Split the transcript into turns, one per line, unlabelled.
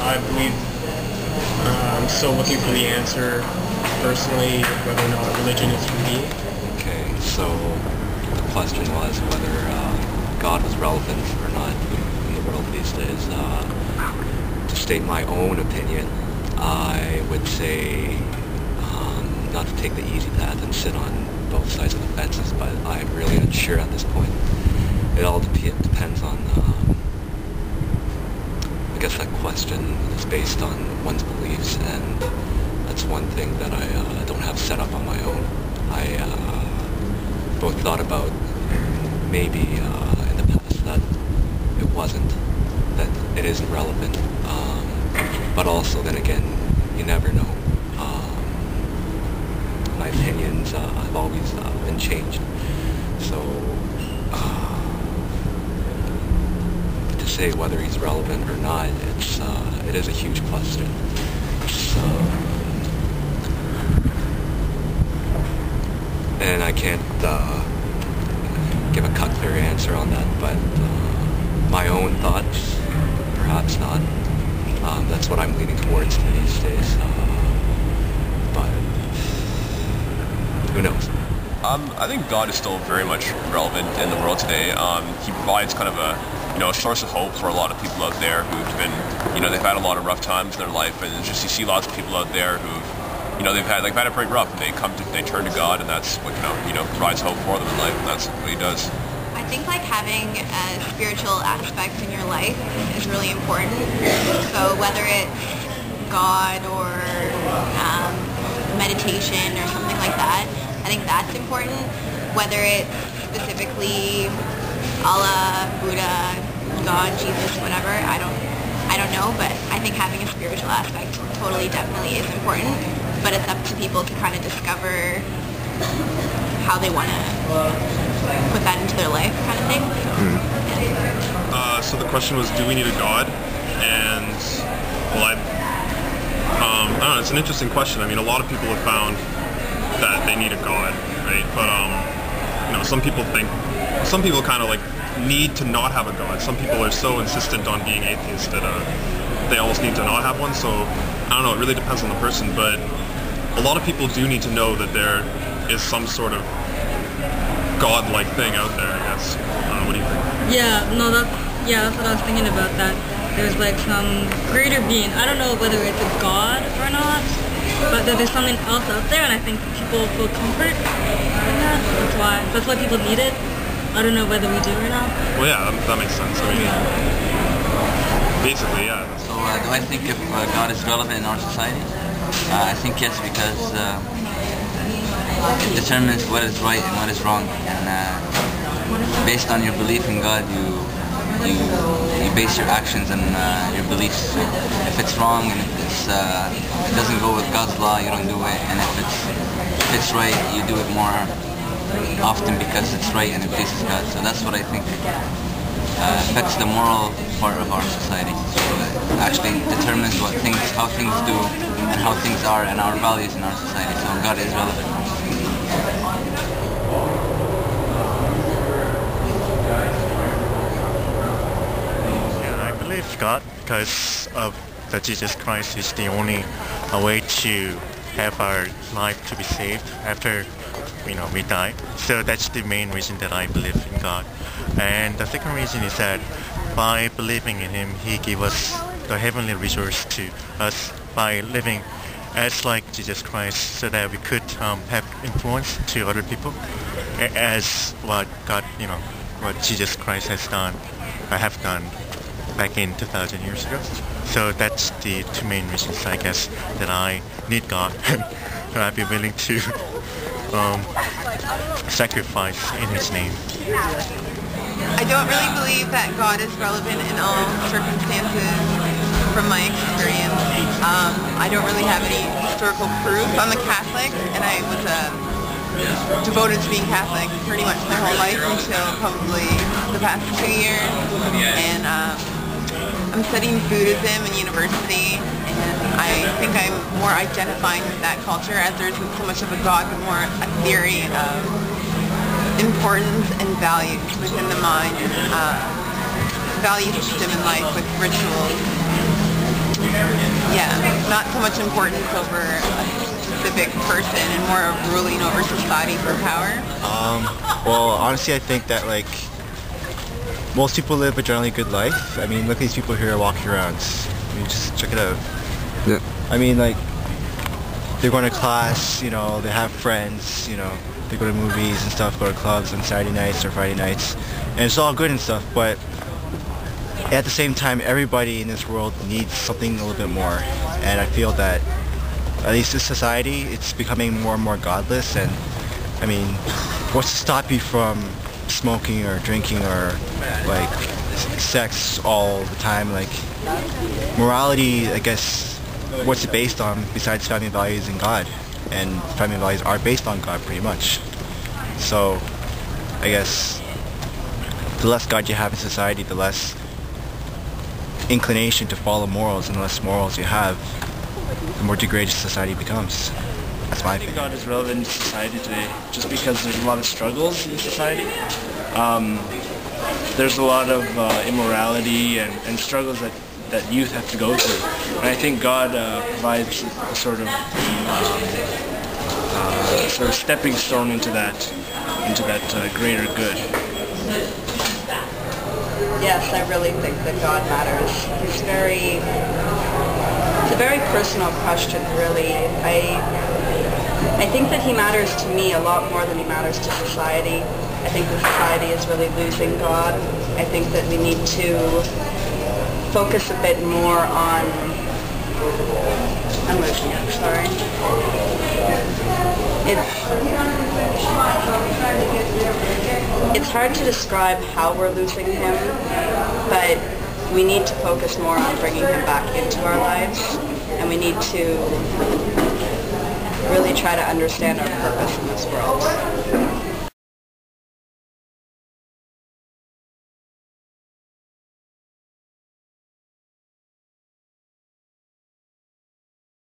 I believe I'm still looking for the answer personally, whether or not religion is for me.
Okay, so the question was whether God was relevant or not in the world these days. To state my own opinion, I would say not to take the easy path and sit on both sides of the fences, but I'm really unsure at this point. It all depends on, I guess that question is based on one's beliefs, and that's one thing that I don't have set up on my own. I both thought about maybe in the past that it wasn't, that it isn't relevant, but also then again, you never know. My opinions have always been changed, so to say whether he's relevant or not, it is a huge question. And I can't give a cut-clear answer on that, but my own thoughts, perhaps not. That's what I'm leaning towards these days. But who knows?
I think God is still very much relevant in the world today. He provides kind of a source of hope for a lot of people out there who've been, they've had a lot of rough times in their life, and it's just you see lots of people out there who've, they've had it pretty rough, and they turn to God, and that's what provides hope for them in life, and that's what He does.
I think having a spiritual aspect in your life is really important. So whether it's God or meditation or something like that, I think that's important. Whether it's specifically Allah, Buddha, God, Jesus, whatever, I don't know, but I think having a spiritual aspect totally, definitely is important. But it's up to people to kind of discover how they want to put that into their life, kind of thing.
So the question was, do we need a God? And well, I don't know. It's an interesting question. I mean, a lot of people have found that they need a God, right? But some people kind of need to not have a God. Some people are so insistent on being atheist that they almost need to not have one. So I don't know. It really depends on the person, but a lot of people do need to know that there is some sort of God-like thing out there, I guess. What do you think?
That's what I was thinking about, that there's some greater being. I don't know whether it's a God or not, but that there's something else out there, and I think people feel comfort in that. That's why people need it. I don't know whether we do or not.
Well, yeah, that makes sense. I mean, basically, yeah.
So do I think if God is relevant in our society? I think yes, because it determines what is right and what is wrong, and based on your belief in God, you base your actions and your beliefs. So if it's wrong and if it doesn't go with God's law, you don't do it, and if it's right, you do it more often because it's right and it pleases God. So that's what I think affects the moral part of our society. So it actually determines how things do and how things are and our values in our society. So God is relevant.
Yeah, I believe God because of that Jesus Christ is the only way to have our life to be saved after we die. So that's the main reason that I believe in God. And the second reason is that by believing in Him, He gave us the heavenly resource to us by living as like Jesus Christ, so that we could have influence to other people as what God, what Jesus Christ has done, have done back in 2,000 years ago. So that's the two main reasons, I guess, that I need God and I'd be willing to sacrifice in His name.
I don't really believe that God is relevant in all circumstances from my experience. I don't really have any historical proof. I'm a Catholic, and I was devoted to being Catholic pretty much my whole life until probably the past 2 years. And I'm studying Buddhism in university, and I think I'm more identifying with that culture, as there isn't so much of a God, but more a theory of importance and values within the mind, value system in life with rituals. Yeah, not so much importance over a specific person and more of ruling over society for power.
Well, honestly, I think that like most people live a generally good life. I mean, look at these people here walking around. I mean, just check it out.
Yeah.
I mean, like they're going to class, you know, they have friends, you know, they go to movies and stuff, go to clubs on Saturday nights or Friday nights, and it's all good and stuff. But at the same time, everybody in this world needs something a little bit more, and I feel that at least in society, it's becoming more and more godless. And I mean, what's to stop you from smoking or drinking or like sex all the time? Like morality, I guess, what's it based on besides family values and God? And family values are based on God pretty much. So I guess the less God you have in society, the less inclination to follow morals, and the less morals you have, the more degraded society becomes. That's my opinion.
I think God is relevant in society today just because there's a lot of struggles in society. There's a lot of immorality and struggles that youth have to go through. And I think God provides a sort of stepping stone into that greater good.
Yes, I really think that God matters. It's a very personal question, really. I think that he matters to me a lot more than he matters to society. I think that society is really losing God. I think that we need to focus a bit more on... I'm losing it, sorry. It's hard to describe how we're losing him, but we need to focus more on bringing him back into our lives, and we need to really try to understand our purpose in this world.